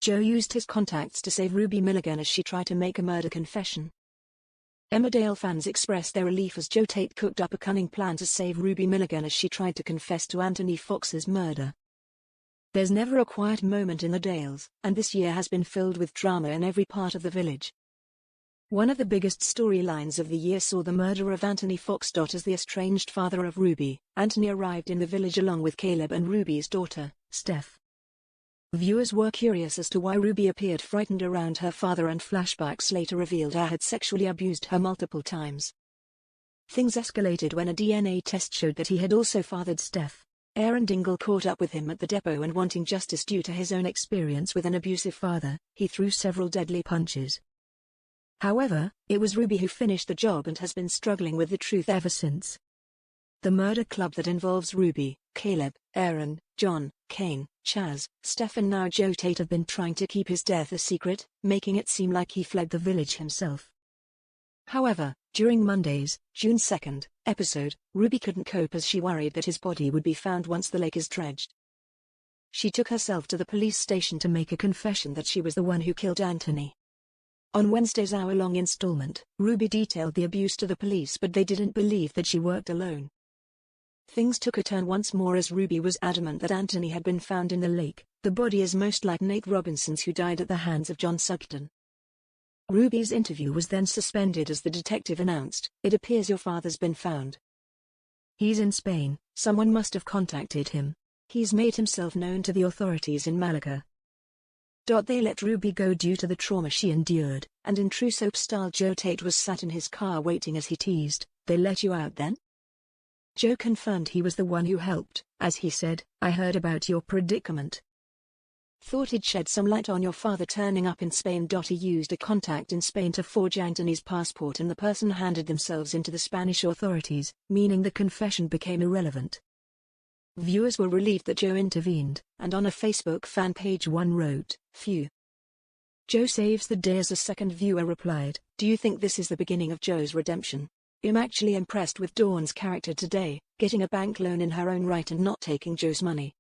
Joe used his contacts to save Ruby Milligan as she tried to make a murder confession. Emmerdale fans expressed their relief as Joe Tate cooked up a cunning plan to save Ruby Milligan as she tried to confess to Anthony Fox's murder. There's never a quiet moment in the Dales, and this year has been filled with drama in every part of the village. One of the biggest storylines of the year saw the murder of Anthony Fox. As the estranged father of Ruby, Anthony arrived in the village along with Caleb and Ruby's daughter, Steph. Viewers were curious as to why Ruby appeared frightened around her father, and flashbacks later revealed he had sexually abused her multiple times. Things escalated when a DNA test showed that he had also fathered Steph. Aaron Dingle caught up with him at the depot, and wanting justice due to his own experience with an abusive father, he threw several deadly punches. However, it was Ruby who finished the job and has been struggling with the truth ever since. The murder club that involves Ruby, Caleb, Aaron, John, Kane, Chaz, Steph and now Joe Tate have been trying to keep his death a secret, making it seem like he fled the village himself. However, during Monday's, June 2nd, episode, Ruby couldn't cope as she worried that his body would be found once the lake is dredged. She took herself to the police station to make a confession that she was the one who killed Anthony. On Wednesday's hour-long installment, Ruby detailed the abuse to the police, but they didn't believe that she worked alone. Things took a turn once more as Ruby was adamant that Anthony had been found in the lake. The body is most like Nate Robinson's, who died at the hands of John Sugden. Ruby's interview was then suspended as the detective announced, "It appears your father's been found. He's in Spain. Someone must have contacted him. He's made himself known to the authorities in Malaga." They let Ruby go due to the trauma she endured, and in true soap style Joe Tate was sat in his car waiting as he teased, "They let you out then?" Joe confirmed he was the one who helped, as he said, "I heard about your predicament. Thought he'd shed some light on your father turning up in Spain." He used a contact in Spain to forge Anthony's passport, and the person handed themselves into the Spanish authorities, meaning the confession became irrelevant. Viewers were relieved that Joe intervened, and on a Facebook fan page one wrote, "Phew. Joe saves the day." As a second viewer replied, "Do you think this is the beginning of Joe's redemption? I'm actually impressed with Dawn's character today, getting a bank loan in her own right and not taking Joe's money.